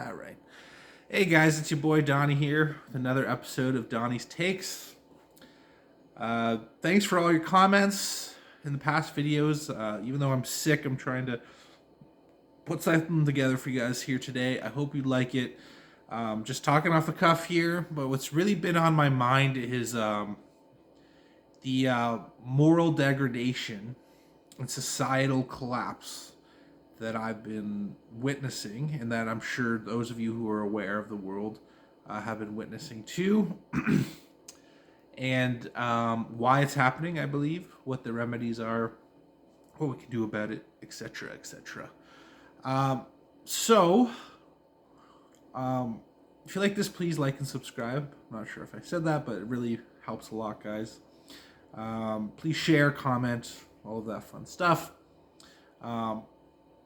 All right. Hey guys, it's your boy Donnie here with another episode of Donnie's Takes. Thanks for all your comments in the past videos. Even though I'm sick, I'm trying to put something together for you guys here today. I hope you like it. Just talking off the cuff here, but what's really been on my mind is the moral degradation and societal collapse that I've been witnessing, and that I'm sure those of you who are aware of the world have been witnessing too, and why it's happening, I believe, what the remedies are, what we can do about it, etc., etc. So, if you like this, please like and subscribe. I'm not sure if I said that, but it really helps a lot, guys. Please share, comment, all of that fun stuff.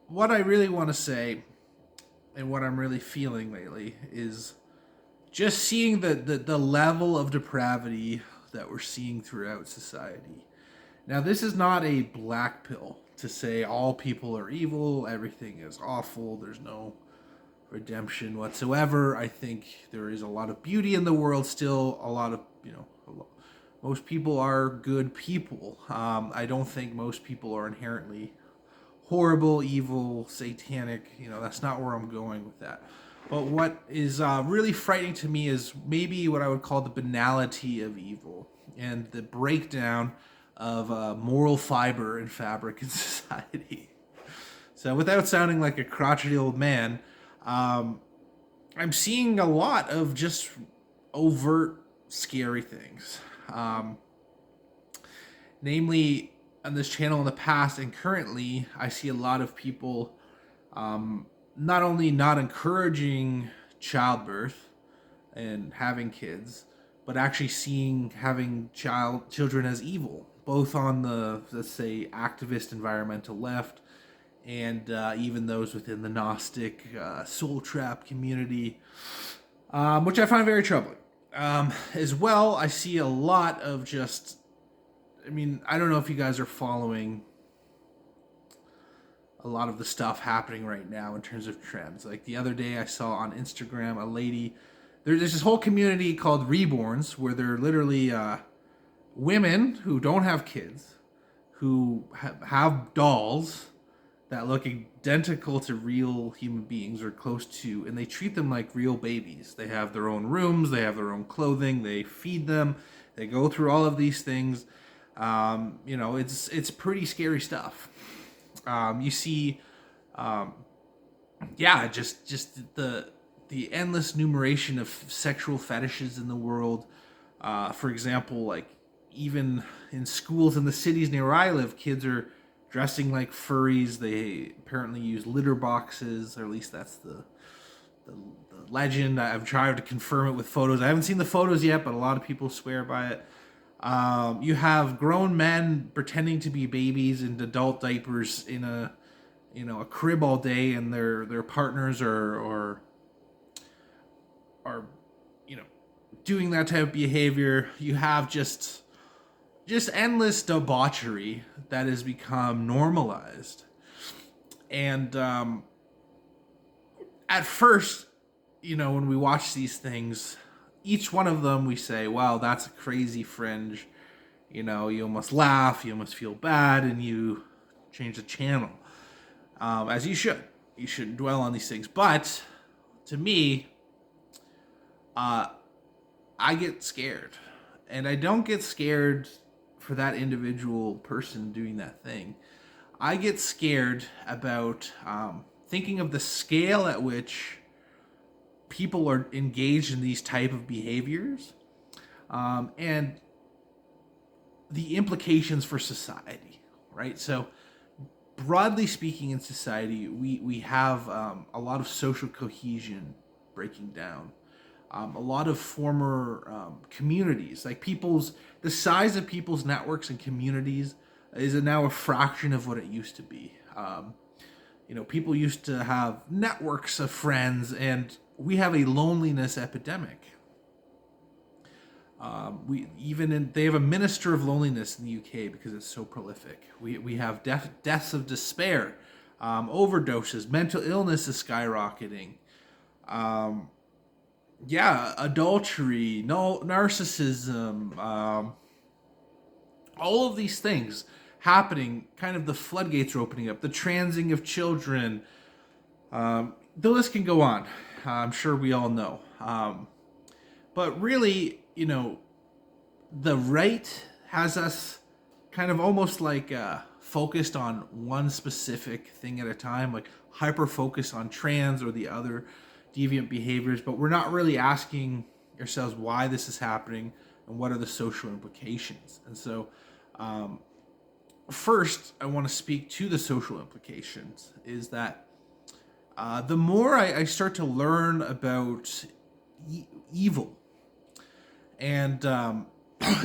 What I really want to say and what I'm really feeling lately is just seeing the level of depravity that we're seeing throughout society. Now, this is not a black pill to say all people are evil, everything is awful, there's no redemption whatsoever. I think there is a lot of beauty in the world still, a lot of, most people are good people. I don't think most people are inherently horrible, evil, satanic. That's not where I'm going with that. But what is really frightening to me is maybe what I would call the banality of evil and the breakdown of moral fiber and fabric in society. So without sounding like a crotchety old man, I'm seeing a lot of just overt scary things. Namely, on this channel in the past and currently, I see a lot of people not only not encouraging childbirth and having kids, but actually seeing having children as evil, both on the, let's say, activist environmental left and even those within the Gnostic soul trap community, which I find very troubling. As well, I see a lot of just, I don't know if you guys are following a lot of the stuff happening right now in terms of trends. Like the other day I saw on Instagram a lady, there's this whole community called Reborns, where they're literally women who don't have kids, who have dolls that look identical to real human beings or close to, and they treat them like real babies. They have their own rooms, they have their own clothing, they feed them, they go through all of these things. It's pretty scary stuff. You see, just the endless numeration of sexual fetishes in the world. For example, like even in schools in the cities near where I live, kids are dressing like furries. They apparently use litter boxes, or at least that's the legend. I've tried to confirm it with photos. I haven't seen the photos yet, but a lot of people swear by it. You have grown men pretending to be babies in adult diapers in a crib all day, and their partners are doing that type of behavior. You have just endless debauchery that has become normalized. And at first, when we watch these things, each one of them we say, wow, that's a crazy fringe. You almost laugh, you almost feel bad, and you change the channel. As you should. You shouldn't dwell on these things. But to me, I get scared. And I don't get scared for that individual person doing that thing. I get scared about thinking of the scale at which people are engaged in these type of behaviors, and the implications for society, right? So broadly speaking, in society, we have a lot of social cohesion breaking down. A lot of former communities, like the size of people's networks and communities is now a fraction of what it used to be. People used to have networks of friends, and we have a loneliness epidemic. They have a minister of loneliness in the UK because it's so prolific. We have deaths of despair, overdoses, mental illness is skyrocketing. Yeah, adultery, no narcissism, all of these things happening. Kind of the floodgates are opening up. The transing of children. The list can go on. I'm sure we all know. But really, the right has us kind of almost like focused on one specific thing at a time, like hyper focused on trans or the other deviant behaviors, but we're not really asking ourselves why this is happening and what are the social implications. And so, first, I want to speak to the social implications. Is that the more I start to learn about evil and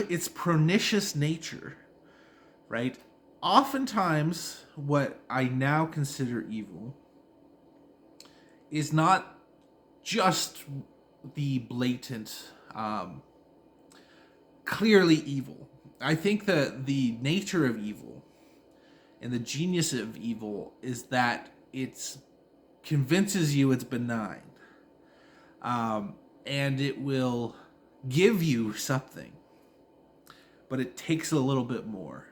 its pernicious nature, right? Oftentimes, what I now consider evil is not just the blatant, clearly evil. I think that the nature of evil and the genius of evil is that it convinces you it's benign, and it will give you something, but it takes a little bit more.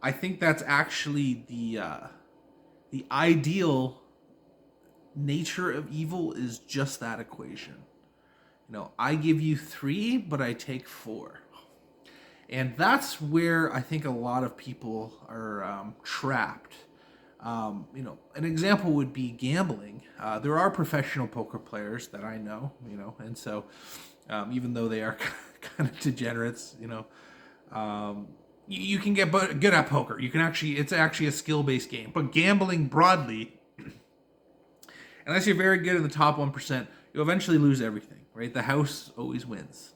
I think that's actually the ideal nature of evil is just that equation. I give you 3, but I take 4. And that's where I think a lot of people are trapped. An example would be gambling. There are professional poker players that I know, and so even though they are kind of degenerates, you can get good at poker. It's actually a skill-based game. But gambling broadly, unless you're very good in the top 1%, you'll eventually lose everything, right? The house always wins.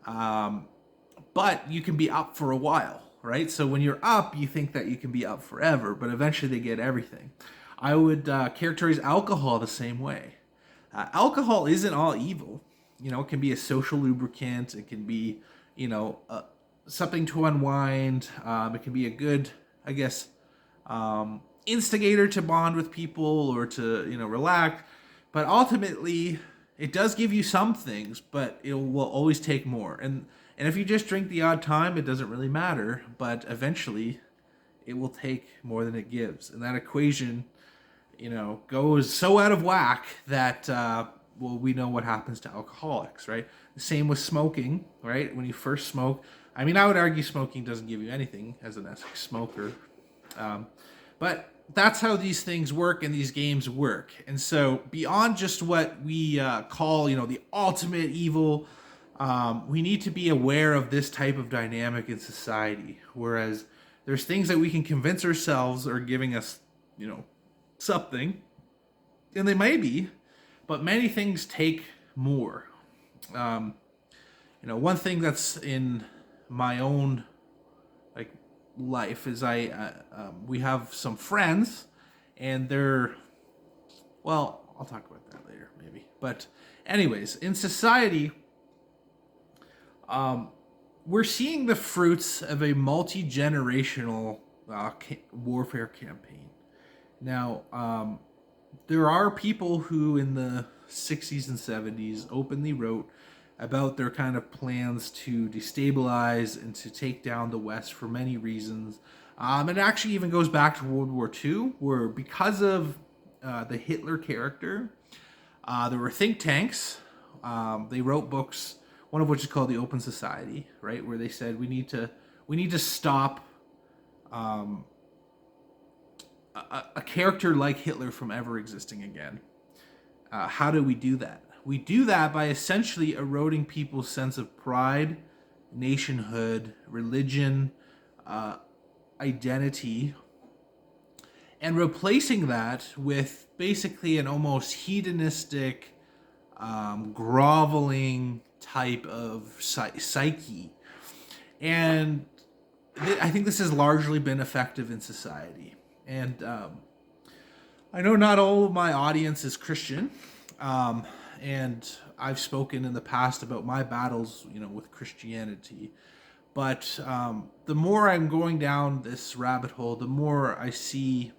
But you can be up for a while, right? So when you're up, you think that you can be up forever, but eventually they get everything. I would characterize alcohol the same way. Alcohol isn't all evil. It can be a social lubricant. It can be, something to unwind. It can be a good, I guess, instigator to bond with people or to, relax. But ultimately, it does give you some things, but it will always take more. And if you just drink the odd time, it doesn't really matter. But eventually, it will take more than it gives. And that equation, goes so out of whack that, we know what happens to alcoholics, right? The same with smoking, right? When you first smoke, I would argue smoking doesn't give you anything as an ethic smoker. But that's how these things work and these games work. And so beyond just what we call, the ultimate evil, we need to be aware of this type of dynamic in society. Whereas there's things that we can convince ourselves are giving us, something, and they may be, but many things take more. One thing that's in my own life is we have some friends, and they're, well, I'll talk about that later maybe. But anyways, in society, we're seeing the fruits of a multi-generational warfare campaign. Now, there are people who in the 60s and 70s openly wrote about their kind of plans to destabilize and to take down the West for many reasons. It actually even goes back to World War II, where because of the Hitler character, there were think tanks. They wrote books, one of which is called The Open Society, right, where they said we need to stop a character like Hitler from ever existing again. How do we do that? We do that by essentially eroding people's sense of pride, nationhood, religion, identity, and replacing that with basically an almost hedonistic, groveling type of psyche. And I think this has largely been effective in society. And I know not all of my audience is Christian, and I've spoken in the past about my battles, with Christianity. But the more I'm going down this rabbit hole, the more I see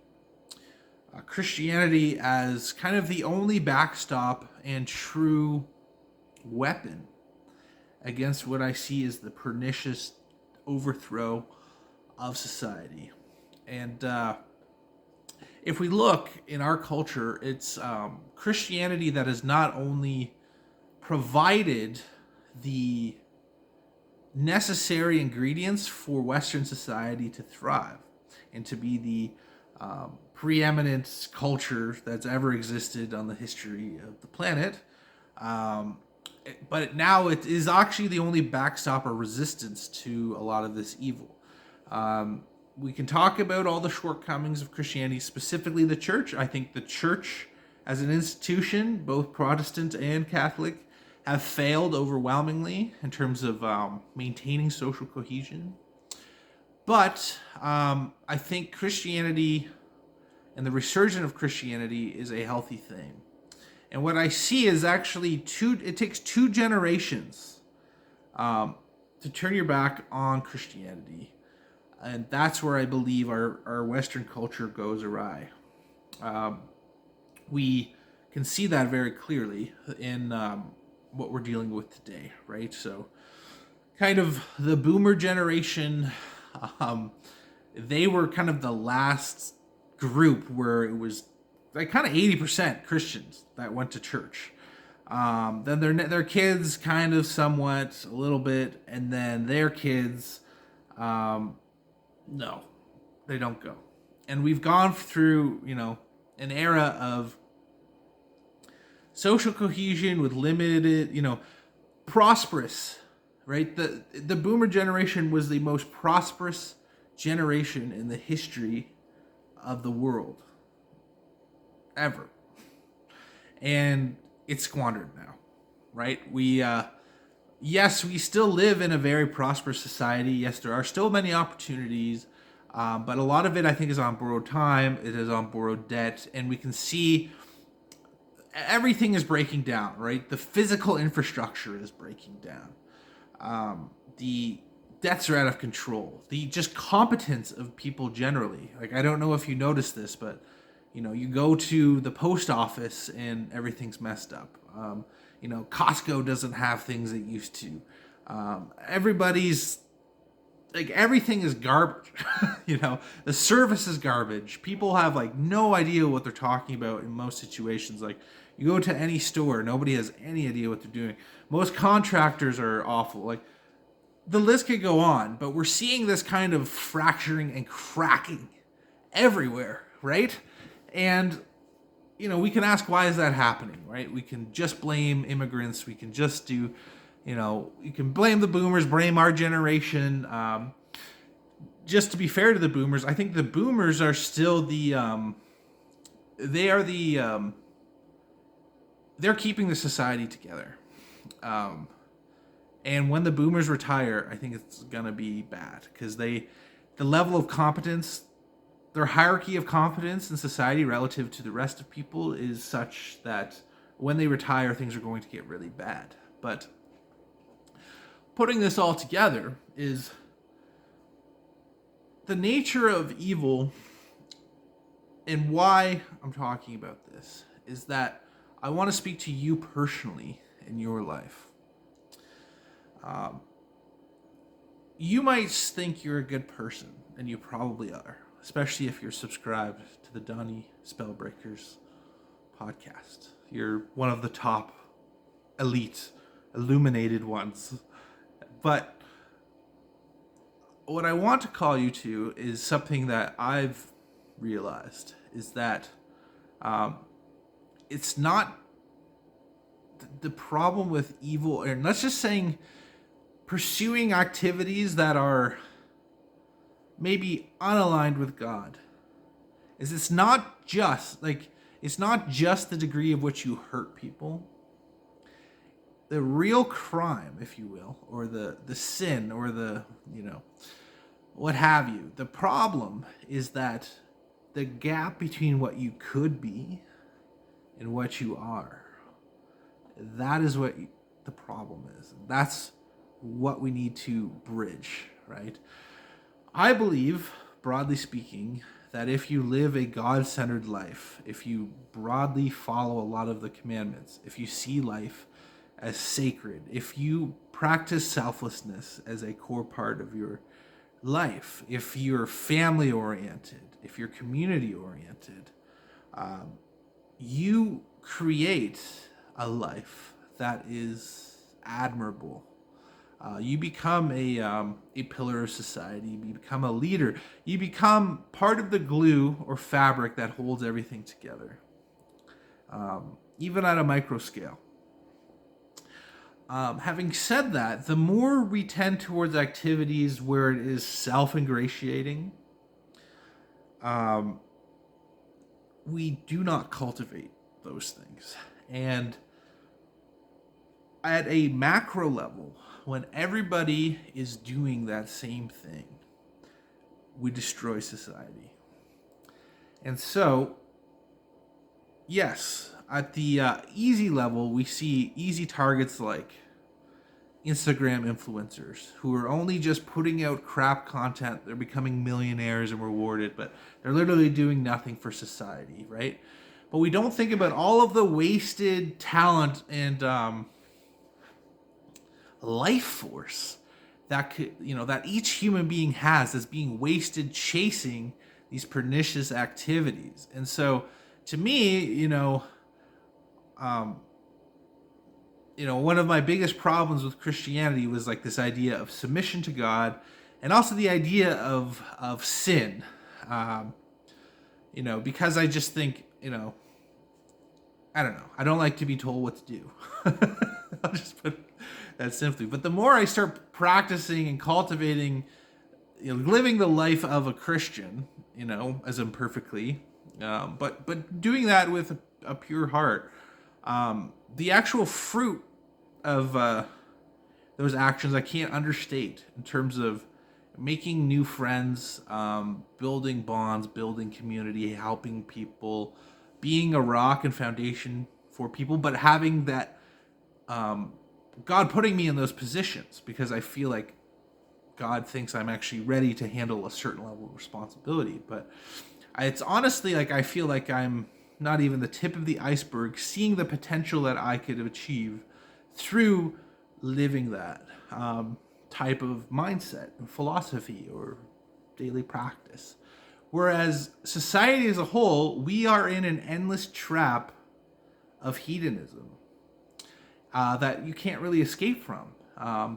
Christianity as kind of the only backstop and true weapon against what I see as the pernicious overthrow of society. And if we look in our culture, it's Christianity that has not only provided the necessary ingredients for Western society to thrive and to be the preeminent culture that's ever existed on the history of the planet. But now it is actually the only backstop or resistance to a lot of this evil. We can talk about all the shortcomings of Christianity, specifically the church. I think the church as an institution, both Protestant and Catholic, have failed overwhelmingly in terms of maintaining social cohesion. But I think Christianity and the resurgence of Christianity is a healthy thing. And what I see is actually it takes 2 generations to turn your back on Christianity. And that's where I believe our Western culture goes awry. We can see that very clearly in what we're dealing with today, right? So kind of the boomer generation, they were kind of the last group where it was like kind of 80% Christians that went to church. Then their kids kind of somewhat, a little bit, and then their kids, no, they don't go. And we've gone through, an era of social cohesion with limited, prosperous, right? The boomer generation was the most prosperous generation in the history of the world ever. And it's squandered now, right? Yes, we still live in a very prosperous society. Yes, there are still many opportunities, but a lot of it, I think, is on borrowed time. It is on borrowed debt, and we can see everything is breaking down, right? The physical infrastructure is breaking down. The debts are out of control. The just competence of people generally. Like, I don't know if you noticed this, but you go to the post office and everything's messed up. Costco doesn't have things it used to. Everybody's like, everything is garbage. The service is garbage. People have like no idea what they're talking about in most situations. Like, you go to any store, nobody has any idea what they're doing. Most contractors are awful. Like, the list could go on, but we're seeing this kind of fracturing and cracking everywhere, right? And we can ask, why is that happening, right? We can just blame immigrants. We can just do, you can blame the boomers, blame our generation. Just to be fair to the boomers, I think the boomers are still they're keeping the society together. And when the boomers retire, I think it's going to be bad because the level of competence, their hierarchy of competence in society relative to the rest of people is such that when they retire, things are going to get really bad. But putting this all together is the nature of evil, and why I'm talking about this is that I want to speak to you personally in your life. You might think you're a good person, and you probably are, especially if you're subscribed to the Donnie Spellbreakers podcast. You're one of the top elite, illuminated ones. But what I want to call you to is something that I've realized is that it's not the problem with evil, and let's just saying pursuing activities that are maybe unaligned with God, is it's not just the degree of which you hurt people. The real crime, if you will, or the sin, or the, what have you. The problem is that the gap between what you could be and what you are, that is what the problem is. That's what we need to bridge, right? I believe, broadly speaking, that if you live a God-centered life, if you broadly follow a lot of the commandments, if you see life as sacred, if you practice selflessness as a core part of your life, if you're family oriented, if you're community oriented, you create a life that is admirable. You become a pillar of society. You become a leader. You become part of the glue or fabric that holds everything together, even at a micro scale. Having said that, the more we tend towards activities where it is self-ingratiating, we do not cultivate those things. And at a macro level, when everybody is doing that same thing, we destroy society. And so, yes, at the easy level, we see easy targets like Instagram influencers who are only just putting out crap content. They're becoming millionaires and rewarded, but they're literally doing nothing for society, right? But we don't think about all of the wasted talent and life force that could, that each human being has, that's being wasted chasing these pernicious activities. And so, to me, one of my biggest problems with Christianity was like this idea of submission to God, and also the idea of sin. Because I just think, I don't know. I don't like to be told what to do. I'll just put that simply. But the more I start practicing and cultivating, living the life of a Christian, as imperfectly, but doing that with a pure heart, the actual fruit of those actions I can't understate in terms of making new friends, building bonds, building community, helping people, being a rock and foundation for people, but having that God putting me in those positions because I feel like God thinks I'm actually ready to handle a certain level of responsibility. But it's honestly like I feel like I'm not even the tip of the iceberg, seeing the potential that I could achieve through living that type of mindset and philosophy or daily practice. Whereas society as a whole, we are in an endless trap of hedonism that you can't really escape from.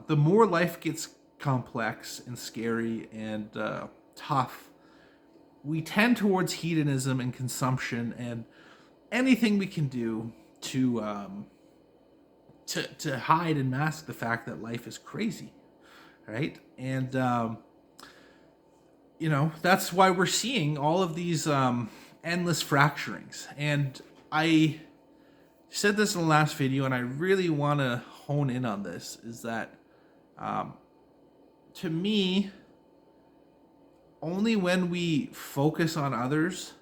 The more life gets complex and scary and tough, we tend towards hedonism and consumption and anything we can do to hide and mask the fact that life is crazy, right? And that's why we're seeing all of these endless fracturings. And I said this in the last video, and I really want to hone in on this, is that to me, only when we focus on others,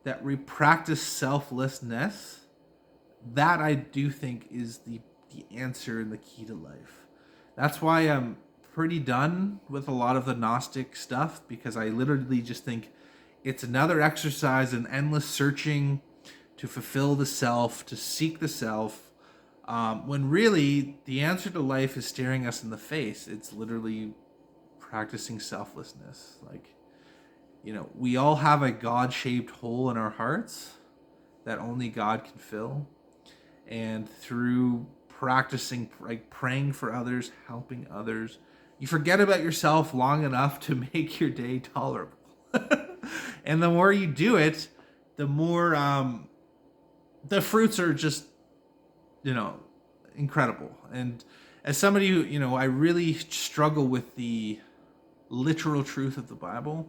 that we practice selflessness, that I do think is the answer and the key to life. That's why I'm pretty done with a lot of the Gnostic stuff, because I literally just think it's another exercise in endless searching to fulfill the self, to seek the self, when really the answer to life is staring us in the face. It's literally practicing selflessness. Like, we all have a God-shaped hole in our hearts that only God can fill. And through practicing, like praying for others, helping others, you forget about yourself long enough to make your day tolerable. And the more you do it, the more the fruits are just, incredible. And as somebody who, I really struggle with the literal truth of the Bible,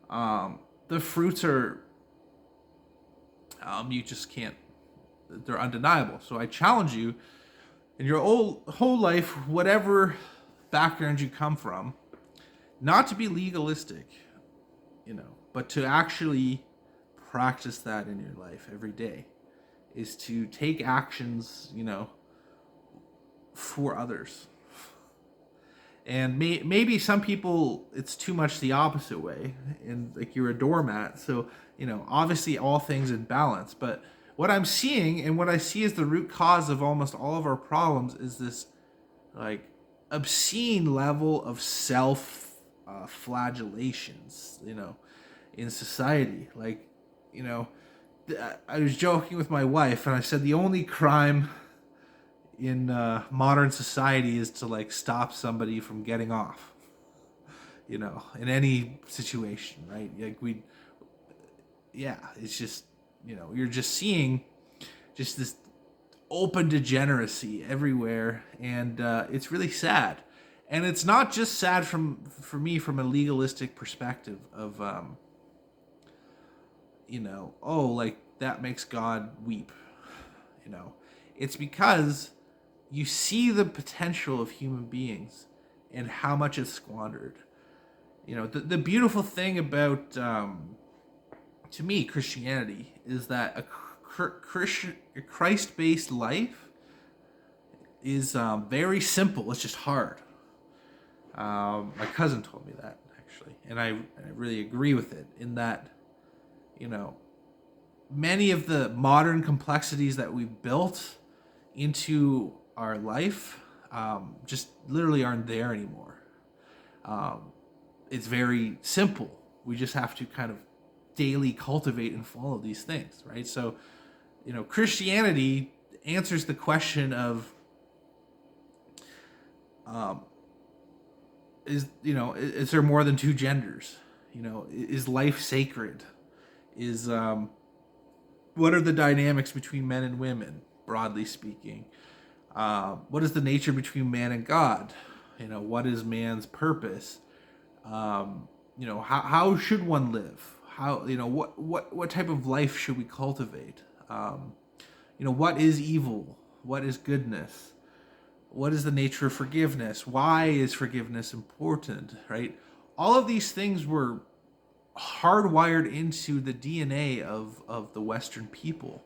the fruits are, you just can't, they're undeniable. So I challenge you in your whole life, whatever background you come from, not to be legalistic, but to actually practice that in your life every day, is to take actions, for others. And maybe some people, it's too much the opposite way, and like you're a doormat. So, obviously all things in balance. But what I'm seeing and what I see as the root cause of almost all of our problems is this like obscene level of self flagellations, in society. Like, you know, I was joking with my wife, and I said the only crime in modern society is to like stop somebody from getting off, in any situation, right? Like yeah, it's just, you're just seeing just this open degeneracy everywhere, and it's really sad. And it's not just sad for me from a legalistic perspective of oh, like that makes God weep. It's because you see the potential of human beings and how much is squandered. The beautiful thing about to me Christianity is that a Christ-based life is very simple. It's just hard. My cousin told me that, actually, and I really agree with it. In that, many of the modern complexities that we built into our life just literally aren't there anymore. It's very simple. We just have to kind of daily cultivate and follow these things, right? So, Christianity answers the question of is there more than two genders? Is life sacred? Is what are the dynamics between men and women, broadly speaking? What is the nature between man and God? What is man's purpose? How should one live? How what type of life should we cultivate? What is evil? What is goodness? What is the nature of forgiveness? Why is forgiveness important? Right? All of these things were hardwired into the DNA of the Western people,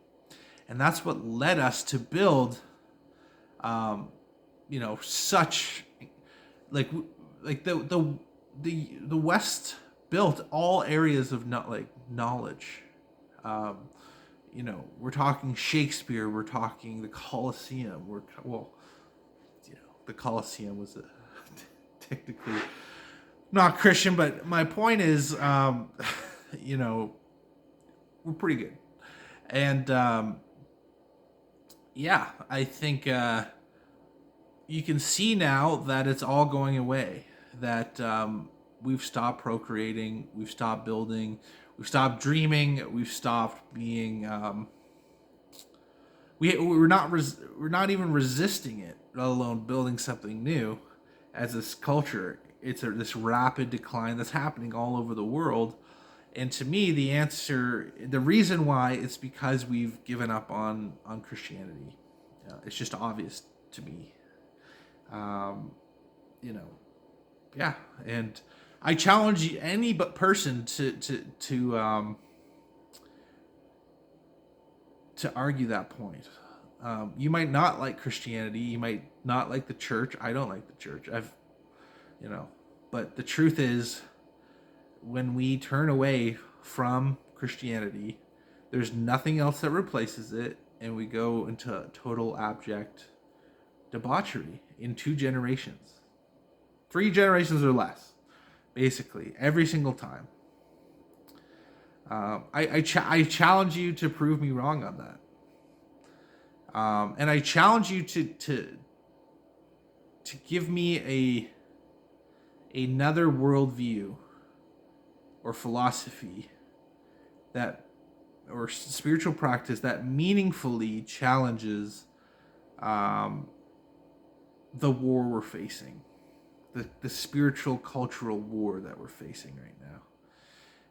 and that's what led us to build, such like the West built all areas of knowledge. We're talking Shakespeare. We're talking the Colosseum. The Colosseum was technically not Christian, but my point is, we're pretty good, and I think you can see now that it's all going away. That we've stopped procreating, we've stopped building, we've stopped dreaming, we've stopped being. We're not even resisting it, let alone building something new. As this culture, it's this rapid decline that's happening all over the world, and to me, the reason why, it's because we've given up on Christianity. It's just obvious to me. And I challenge any person to argue that point. You might not like Christianity. You might not like the church. I don't like the church. But the truth is, when we turn away from Christianity, there's nothing else that replaces it, and we go into total abject debauchery in 2 generations, 3 generations or less, basically every single time. I challenge you to prove me wrong on that. And I challenge you to give me another worldview or philosophy or spiritual practice that meaningfully challenges the war we're facing, the spiritual cultural war that we're facing right now.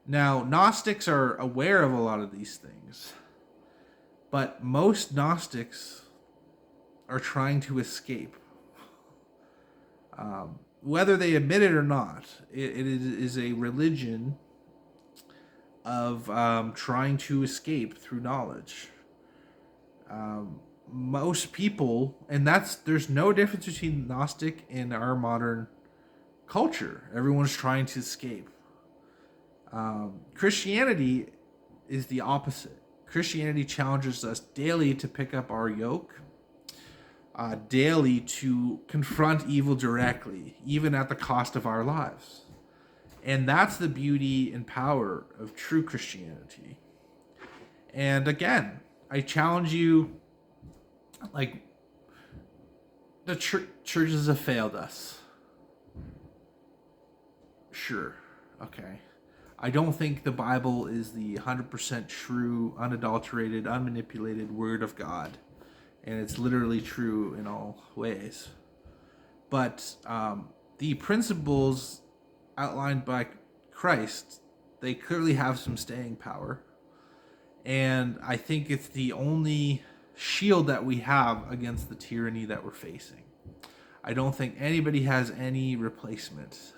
Now, Gnostics are aware of a lot of these things, but most Gnostics are trying to escape. Whether they admit it or not, it is a religion of trying to escape through knowledge. Most people, and there's no difference between Gnostic and our modern culture. Everyone's trying to escape. Christianity is the opposite. Christianity challenges us daily to pick up our yoke, daily to confront evil directly, even at the cost of our lives. And that's the beauty and power of true Christianity. And again, I challenge you, like, the churches have failed us. Sure. Okay. I don't think the Bible is the 100% true, unadulterated, unmanipulated Word of God. And it's literally true in all ways. But the principles outlined by Christ, they clearly have some staying power. And I think it's the only shield that we have against the tyranny that we're facing. I don't think anybody has any replacement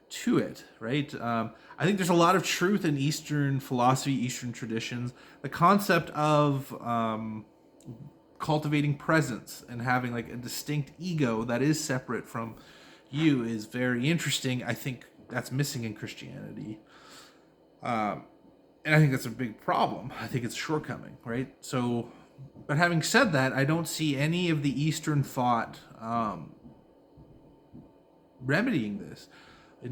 to it, right? I think there's a lot of truth in Eastern philosophy, Eastern traditions. The concept of cultivating presence and having like a distinct ego that is separate from you is very interesting. I think that's missing in Christianity. And I think that's a big problem. I think it's a shortcoming, right? So, but having said that, I don't see any of the Eastern thought remedying this.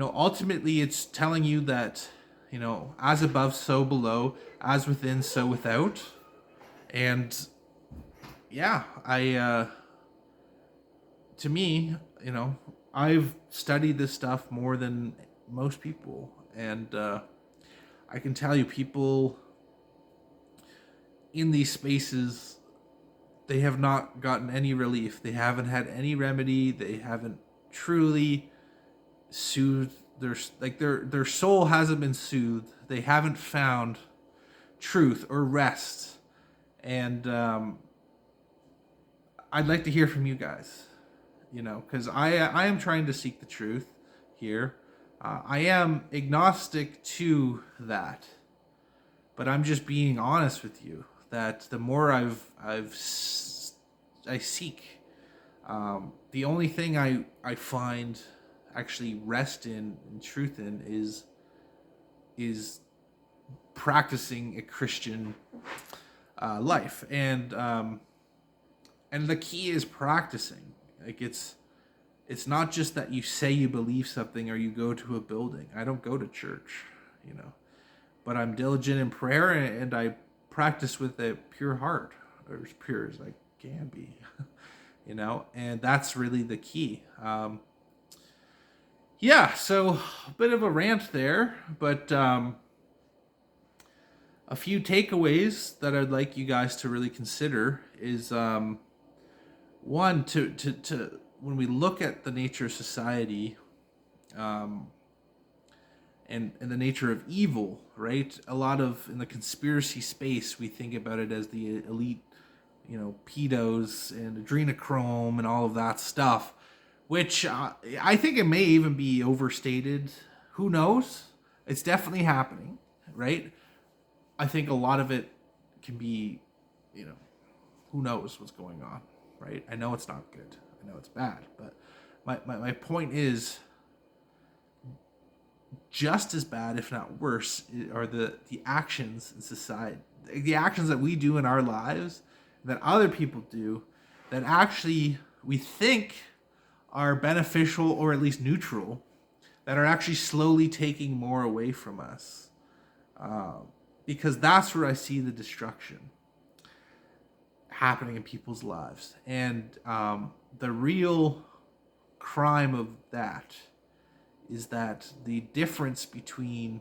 Ultimately, it's telling you that, as above, so below, as within, so without. And yeah, to me, I've studied this stuff more than most people. And I can tell you, people in these spaces, they have not gotten any relief. They haven't had any remedy. They haven't truly soothed their soul hasn't been soothed. They haven't found truth or rest. And I'd like to hear from you guys, because I am trying to seek the truth here. I am agnostic to that, but I'm just being honest with you that the more I seek, the only thing I find actually rest in and truth in is practicing a Christian life, and the key is practicing. Like it's not just that you say you believe something or you go to a building. I don't go to church, but I'm diligent in prayer and I practice with a pure heart, or as pure as I can be, and that's really the key. Yeah, so a bit of a rant there, but a few takeaways that I'd like you guys to really consider is one, to when we look at the nature of society, and the nature of evil, right? A lot of in the conspiracy space, we think about it as the elite, pedos and adrenochrome and all of that stuff, which I think it may even be overstated. Who knows? It's definitely happening, right? I think a lot of it can be, who knows what's going on, right? I know it's not good. I know it's bad, but my point is, just as bad, if not worse, are the actions in society, the actions that we do in our lives, that other people do, that actually we think are beneficial or at least neutral, that are actually slowly taking more away from us. Because that's where I see the destruction happening in people's lives. And the real crime of that is that the difference between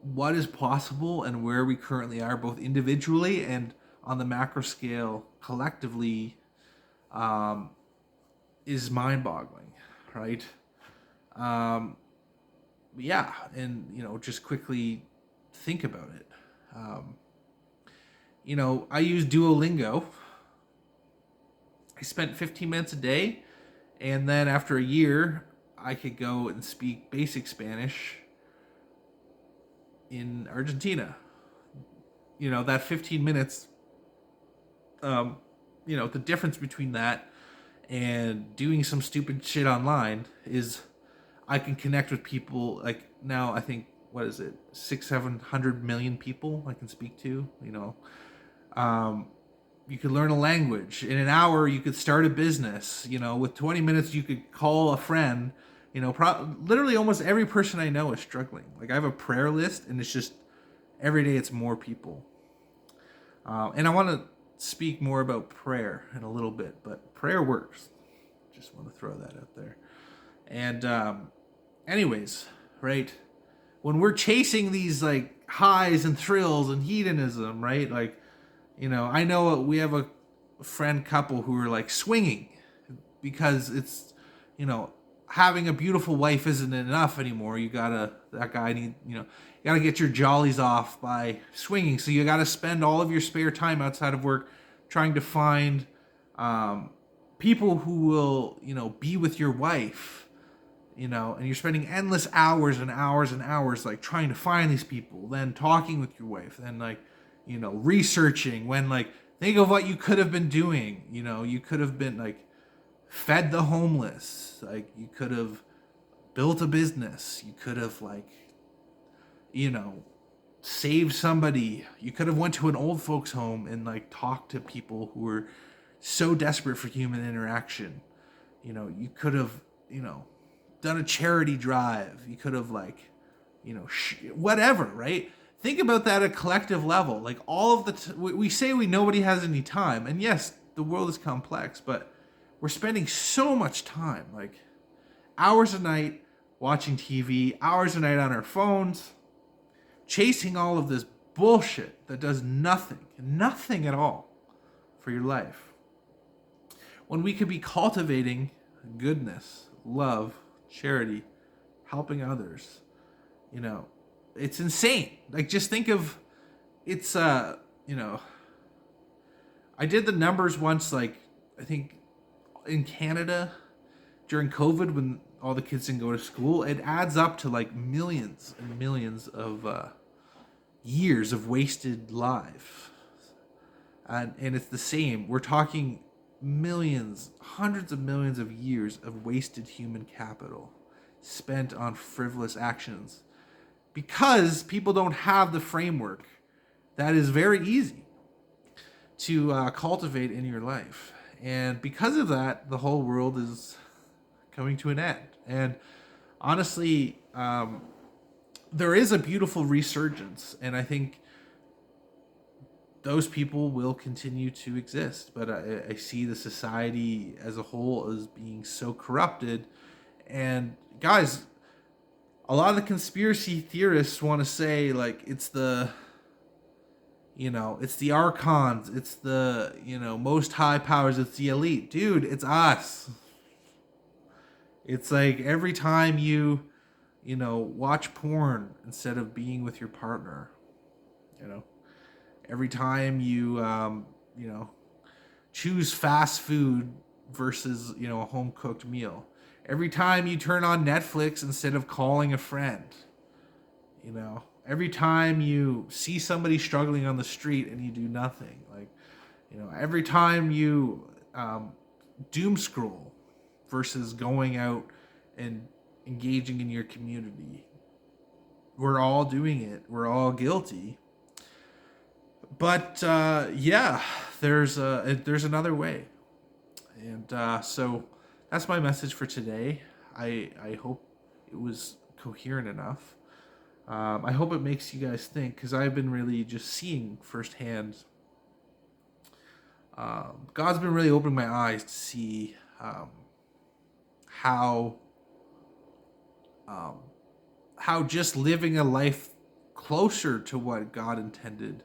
what is possible and where we currently are, both individually and on the macro scale collectively, is mind-boggling, right? Yeah, and just quickly think about it. I use Duolingo. I spent 15 minutes a day, and then after a year, I could go and speak basic Spanish in Argentina. That 15 minutes, the difference between that and doing some stupid shit online is I can connect with people. Like now I think, what is it, 600-700 million people I can speak to, um, you could learn a language in an hour. You could start a business, with 20 minutes you could call a friend. Literally almost every person I know is struggling. Like I have a prayer list, and it's just every day it's more people. And I want to speak more about prayer in a little bit, but prayer works. Just want to throw that out there. And anyways, right, when we're chasing these like highs and thrills and hedonism, right, like, I know we have a friend couple who are like swinging because it's, having a beautiful wife isn't enough anymore. That guy you gotta get your jollies off by swinging. So you gotta spend all of your spare time outside of work trying to find people who will, be with your wife, and you're spending endless hours and hours and hours like trying to find these people, then talking with your wife, then like, researching, when like, think of what you could have been doing. You could have been like fed the homeless, like you could have built a business, you could have like, saved somebody, you could have went to an old folks home and like talked to people who were so desperate for human interaction. You could have, done a charity drive. You could have like, whatever, right? Think about that at a collective level. Like all of we say nobody has any time, and yes, the world is complex, but we're spending so much time, like hours a night watching TV, hours a night on our phones, chasing all of this bullshit that does nothing at all for your life. When we could be cultivating goodness, love, charity, helping others, it's insane. Like just think of, it's I did the numbers once, like I think in Canada during COVID when all the kids didn't go to school, it adds up to like millions and millions of years of wasted life. And it's the same. We're talking millions, hundreds of millions of years of wasted human capital spent on frivolous actions because people don't have the framework that is very easy to cultivate in your life. And because of that, the whole world is coming to an end. And honestly, there is a beautiful resurgence, and I think those people will continue to exist. But I see the society as a whole as being so corrupted. And guys, a lot of the conspiracy theorists want to say like it's the archons, it's the most high powers, it's the elite. Dude, it's us. It's like every time you watch porn instead of being with your partner, every time you choose fast food versus a home cooked meal, every time you turn on Netflix instead of calling a friend, every time you see somebody struggling on the street and you do nothing, like every time you doom scroll versus going out and engaging in your community. We're all doing it. We're all guilty. But yeah, there's another way, and so that's my message for today. I hope it was coherent enough. I hope it makes you guys think, because I've been really just seeing firsthand. God's been really opening my eyes to see how just living a life closer to what God intended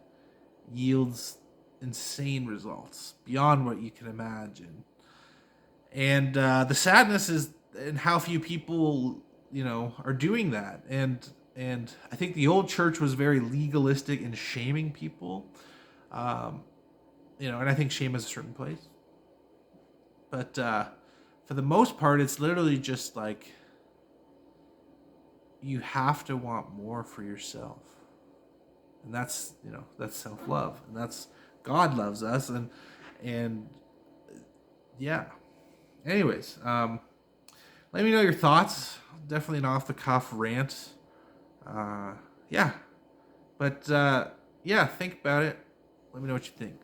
yields insane results beyond what you can imagine. And the sadness is in how few people, are doing that. And I think the old church was very legalistic in shaming people. And I think shame has a certain place. But for the most part, it's literally just like you have to want more for yourself. And that's self-love. And that's God loves us. And yeah. Anyways, let me know your thoughts. Definitely an off the cuff rant. Uh, yeah, but yeah, think about it. Let me know what you think.